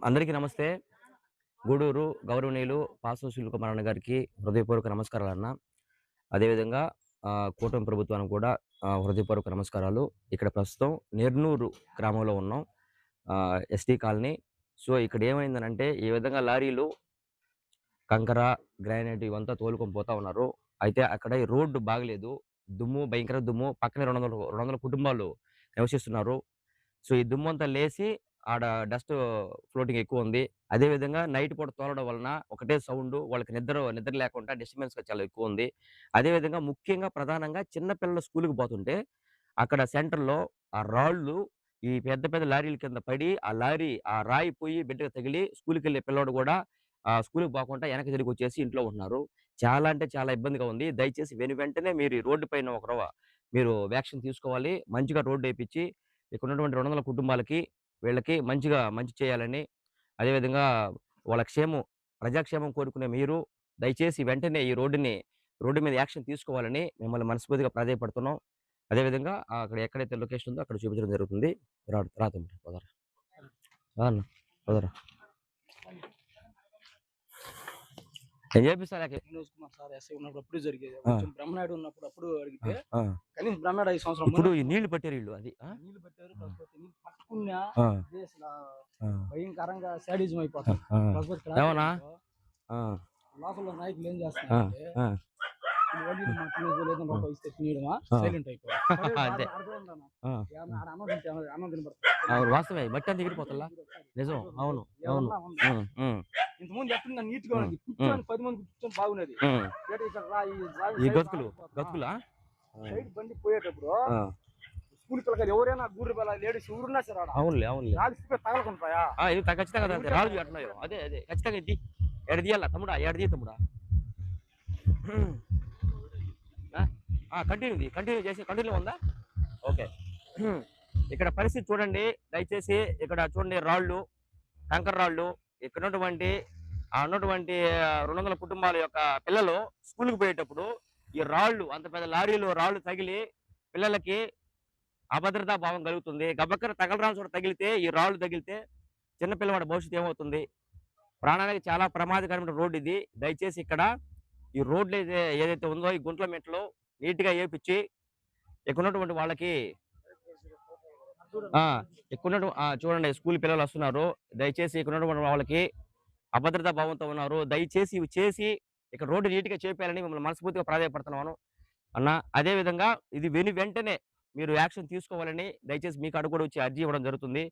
అందరికీ నమస్తే. గూడూరు గౌరవనీయులు పాసం శిల్కుమారన్న గారికి హృదయపూర్వక నమస్కారాలన్న. అదేవిధంగా కూటమి ప్రభుత్వానికి కూడా హృదయపూర్వక నమస్కారాలు. ఇక్కడ ప్రస్తుతం నెర్నూరు గ్రామంలో ఉన్నాం. ST colony. సో, ఇక్కడ ఏమైందనంటే ఈ విధంగా లారీలు కంకర, గ్రానైట్ ఇవంతా తోలుకొని పోతా ఉన్నారు. అయితే అక్కడ ఈ రోడ్డు బాగలేదు. దుమ్ము, భయంకర దుమ్ము. పక్కనే 200 కుటుంబాలు నివసిస్తున్నారు. సో, ఈ దుమ్మంతా లేసి ఆడ డస్ట్ ఫ్లోటింగ్ ఎక్కువుంది. అదే విధంగా నైట్ పూట తోలడం వలన ఒకటే సౌండు. వాళ్ళకి నిద్ర లేకుండా డిస్టర్బెన్స్‌గా చాలా ఎక్కువుంది. అదే విధంగా ముఖ్యంగా ప్రధానంగా చిన్న పిల్లలు స్కూలుకి పోతుంటే, అక్కడ సెంటర్‌లో ఆ రాళ్ళు ఈ పెద్ద పెద్ద లారీల కింద పడి, ఆ రాయి పోయి బిడ్డకి తగిలి స్కూలుకెళ్ళే పిల్లోడు గూడా స్కూలుకి పోకుండా వెనక్కి తిరిగొచ్చేసి ఇంట్లో ఉంటున్నారు. చాలా అంటే చాలా ఇబ్బందిగా ఉంది. దయచేసి వెంటనే మీరు ఈ రోడ్డు పైన మీరు యాక్షన్ తీసుకోవాలి. మంచిగా రోడ్డేపిచ్చి ఇక్కడున్నటువంటి 200 కుటుంబాలకి వీళ్ళకి మంచి చేయాలని, అదేవిధంగా వాళ్ళ ప్రజాక్షేమం కోరుకునే మీరు దయచేసి వెంటనే రోడ్డు మీద యాక్షన్ తీసుకోవాలని మిమ్మల్ని మనస్ఫూర్తిగా ప్రాధేయపడుతున్నాం. అదేవిధంగా అక్కడ ఎక్కడైతే లొకేషన్ ఉందో అక్కడ చూపించడం జరుగుతుంది. రా తమ్ముడు పదరా. రా అన్న పదరా. నేను చేపిస్తాలే. వినోద్ కుమార్ సార్ ఎస్ఐ ఉన్నప్పుడు అప్పుడు జరిగేది. ఆ! కొంచెం బ్రహ్మనాయుడు ఉన్నప్పుడు అప్పుడు అడిగితే ఆ! కనీసం బ్రహ్మనాయుడు 5 సంవత్సరాల ఇప్పుడు ముందు ఈ నీళ్లు పట్టారు ఈళ్ళు అది. నీళ్లు పెట్టారు. కాకపోతే నీళ్ళు పట్టుకున్నా ఆ! ఇదే అసల ఆ! భయంకరంగా శాడిజం అయిపోతుంది. ఆ! కాకపోతే ఏమన్నా? ఆ! లోపల నాయకులు ఏం ఆ! చేస్తున్నారంటే ఆ! వడ్డీలు మాట్లాడేది లేదని రూపాయి ఇస్తే తినేయడమా ఆ! సైలెంట్ అయిపోయారు. అంతే. అర్థం ఆ! ఆడ అన్నం తింటే అన్నం తినబడుతుంది. అవును. వాస్తవమే. మట్టి అంతా ఎగిరిపోతల్లా. నిజం. అవును. అవును. ఏమన్నా ఉంది. హ్మ్. హ్మ్. ఇంతకుముందు ఎట్లున్నా నీట్ గా హ్మ్. ఉన్నది. హ్మ్. కూర్చొని 10 మంది కూర్చొని బాగున్నది. హ్మ్. ఇక్కడ రాయి ఈ సైడ్ గతుకులు. గతుకులా? ఆ! సైడ్ బండి పోయేటప్పుడు ఆ! స్కూల్ పిల్లకాయలు ఎవరైనా గూడ్రు పిల్ల లేడీస్ ఎవరున్నా సరే ఆడ అవునులే. రాళ్ళు స్పీడ్ తగలకుంటాయా ఇది ఖచ్చితంగా అంతే. రాజు ఎట్లయో. అదే. ఖచ్చితంగా ఇది. ఏడ తీయాలా తమ్ముడా? ఏడ తీ తమ్ముడా? ఆ! కంటిన్యూ ఉందా? ఓకే. ఇక్కడ పరిస్థితి చూడండి. దయచేసి ఇక్కడ చూడండి రాళ్ళు, కంకర రాళ్ళు. ఇక్కడ ఉన్నటువంటి 200 కుటుంబాల యొక్క పిల్లలు స్కూలుకి పోయేటప్పుడు ఈ రాళ్ళు అంత పెద్ద లారీలో రాళ్ళు తగిలి పిల్లలకి అభద్రతా భావం కలుగుతుంది. గబక్కన తగలరాని చోట తగిలితే ఈ రాళ్ళు తగిలితే చిన్న పిల్లవాడి భవిష్యత్తు ఏమవుతుంది? ప్రాణానికి చాలా ప్రమాదకరమైన రోడ్ ఇది. దయచేసి ఇక్కడ ఈ రోడ్లు ఏదైతే ఉందో ఈ గుంట్ల మెట్లు నీట్‌గా ఏపిచ్చి ఇక్కడున్నటువంటి వాళ్ళకి ఆ! చూడండి స్కూల్ పిల్లలు వస్తున్నారు. దయచేసి ఇక్కడున్నటువంటి వాళ్ళకి అభద్రతా భావంతో ఉన్నారు. దయచేసి ఇవి చేసి ఇక్కడ రోడ్డు నీట్‌గా చేపియాలని మిమ్మల్ని మనస్ఫూర్తిగా ప్రాధేయపడుతున్నాను. అన్న అదే విధంగా ఇది వెంటనే మీరు యాక్షన్ తీసుకోవాలని దయచేసి మీ కాడ కూడా వచ్చి అర్జీ ఇవ్వడం జరుగుతుంది.